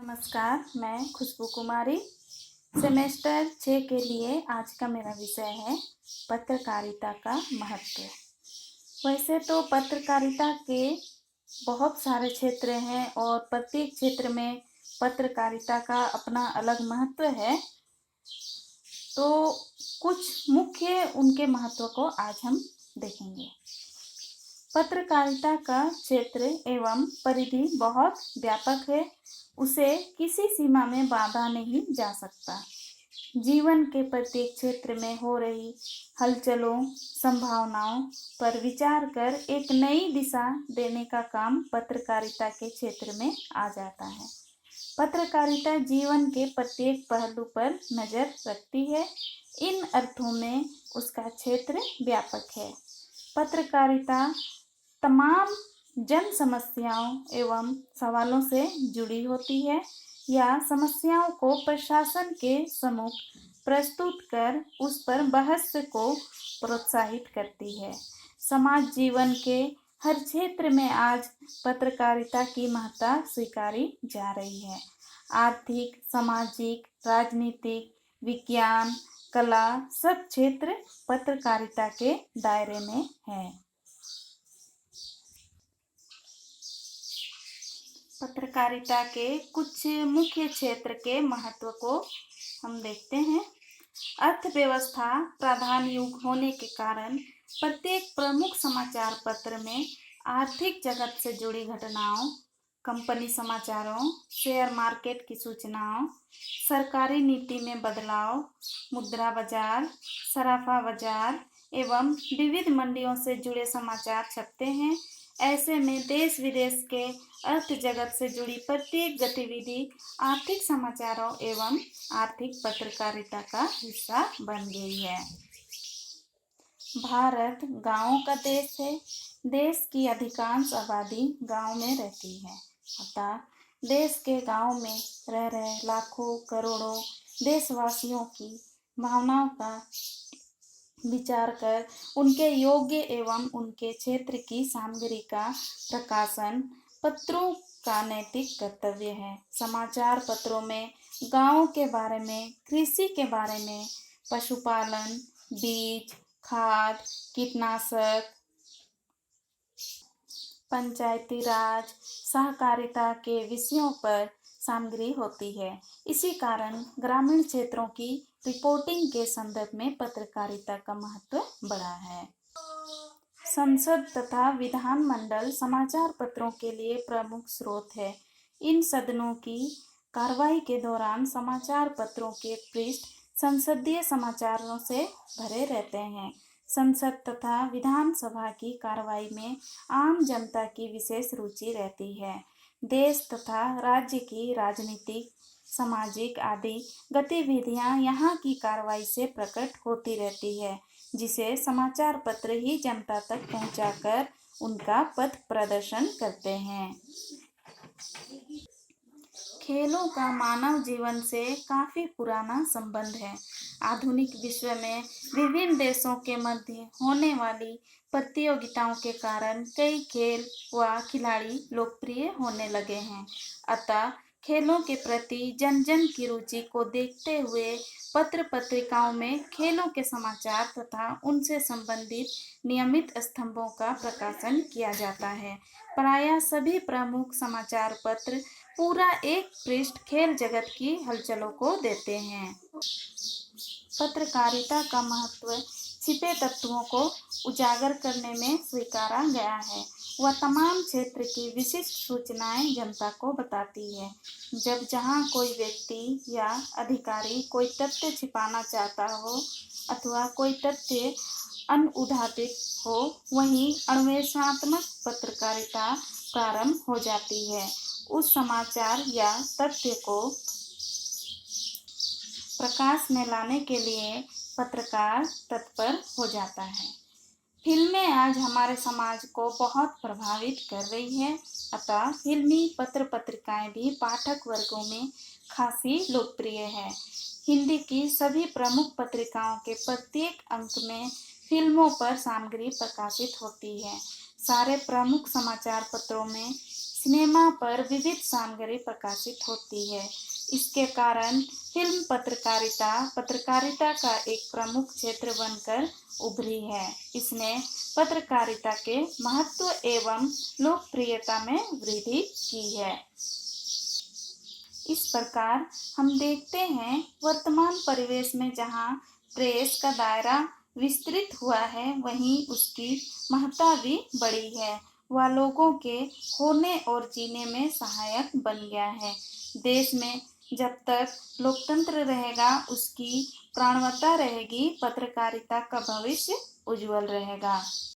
नमस्कार, मैं खुशबू कुमारी। सेमेस्टर 6 के लिए आज का मेरा विषय है पत्रकारिता का महत्व। वैसे तो पत्रकारिता के बहुत सारे क्षेत्र हैं और प्रत्येक क्षेत्र में पत्रकारिता का अपना अलग महत्व है। तो कुछ मुख्य उनके महत्व को आज हम देखेंगे। पत्रकारिता का क्षेत्र एवं परिधि बहुत व्यापक है। उसे किसी सीमा में बांधा नहीं जा सकता। जीवन के प्रत्येक क्षेत्र में हो रही हलचलों, संभावनाओं पर विचार कर एक नई दिशा देने का काम पत्रकारिता के क्षेत्र में आ जाता है। पत्रकारिता जीवन के प्रत्येक पहलू पर नजर रखती है। इन अर्थों में उसका क्षेत्र व्यापक है। पत्रकारिता तमाम जन समस्याओं एवं सवालों से जुड़ी होती है या समस्याओं को प्रशासन के सम्मुख प्रस्तुत कर उस पर बहस को प्रोत्साहित करती है। समाज जीवन के हर क्षेत्र में आज पत्रकारिता की महत्ता स्वीकारी जा रही है। आर्थिक, सामाजिक, राजनीतिक, विज्ञान, कला सब क्षेत्र पत्रकारिता के दायरे में है। पत्रकारिता के कुछ मुख्य क्षेत्र के महत्व को हम देखते हैं। अर्थव्यवस्था प्रधान युग होने के कारण प्रत्येक प्रमुख समाचार पत्र में आर्थिक जगत से जुड़ी घटनाओं, कंपनी समाचारों, शेयर मार्केट की सूचनाओं, सरकारी नीति में बदलाव, मुद्रा बाजार, सराफा बाजार एवं विविध मंडियों से जुड़े समाचार छपते हैं। ऐसे में देश विदेश के अर्थ जगत से जुड़ी प्रत्येक गतिविधि आर्थिक समाचारों एवं आर्थिक पत्रकारिता का हिस्सा बन गई है। भारत गांवों का देश है। देश की अधिकांश आबादी गांव में रहती है। अतः देश के गांव में रह रहे लाखों करोड़ों देशवासियों की भावनाओं का विचार कर उनके योग्य एवं उनके क्षेत्र की सामग्री का प्रकाशन पत्रों का नैतिक कर्तव्य है। समाचार पत्रों में गांव के बारे में, कृषि के बारे में, पशुपालन, बीज, खाद, कीटनाशक, पंचायती राज, सहकारिता के विषयों पर सामग्री होती है। इसी कारण ग्रामीण क्षेत्रों की रिपोर्टिंग के संदर्भ में पत्रकारिता का महत्व बढ़ा है। संसद तथा विधानमंडल समाचार पत्रों के लिए प्रमुख स्रोत है। इन सदनों की कार्रवाई के दौरान समाचार पत्रों के पृष्ठ संसदीय समाचारों से भरे रहते हैं। संसद तथा विधानसभा की कार्रवाई में आम जनता की विशेष रुचि रहती है। देश तथा राज्य की राजनीतिक, सामाजिक आदि गतिविधियां यहाँ की कार्रवाई से प्रकट होती रहती है, जिसे समाचार पत्र ही जनता तक पहुंचाकर उनका पथ प्रदर्शन करते हैं। खेलों का मानव जीवन से काफी पुराना संबंध है। आधुनिक विश्व में विभिन्न देशों के मध्य होने वाली प्रतियोगिताओं के कारण कई खेल व खिलाड़ी लोकप्रिय होने लगे हैं। अतः खेलों के प्रति जन जन की रुचि को देखते हुए पत्र पत्रिकाओं में खेलों के समाचार तथा उनसे संबंधित नियमित स्तंभों का प्रकाशन किया जाता है। प्रायः सभी प्रमुख समाचार पत्र पूरा एक पृष्ठ खेल जगत की हलचलों को देते हैं। पत्रकारिता का महत्व छिपे तत्वों को उजागर करने में स्वीकारा गया है। वह तमाम क्षेत्र की विशिष्ट सूचनाएं जनता को बताती है। जब जहां कोई व्यक्ति या अधिकारी कोई तथ्य छिपाना चाहता हो अथवा कोई तथ्य अनुद्घाटित हो, वहीं अन्वेषणात्मक पत्रकारिता प्रारंभ हो जाती है। उस समाचार या तथ्य को प्रकाश में लाने के लिए पत्रकार तत्पर हो जाता है। फिल्में आज हमारे समाज को बहुत प्रभावित कर रही है। अतः फिल्मी पत्र पत्रिकाएं भी पाठक वर्गों में खासी लोकप्रिय है। हिंदी की सभी प्रमुख पत्रिकाओं के प्रत्येक अंक में फिल्मों पर सामग्री प्रकाशित होती है। सारे प्रमुख समाचार पत्रों में सिनेमा पर विविध सामग्री प्रकाशित होती है। इसके कारण फिल्म पत्रकारिता पत्रकारिता का एक प्रमुख क्षेत्र बनकर उभरी है। इसने पत्रकारिता के महत्व एवं लोकप्रियता में वृद्धि की है। इस प्रकार हम देखते हैं वर्तमान परिवेश में जहाँ प्रेस का दायरा विस्तृत हुआ है, वहीं उसकी महत्ता भी बढ़ी है। वह लोगों के होने और जीने में सहायक बन गया है। देश में जब तक लोकतंत्र रहेगा, उसकी प्राणवता रहेगी, पत्रकारिता का भविष्य उज्जवल रहेगा।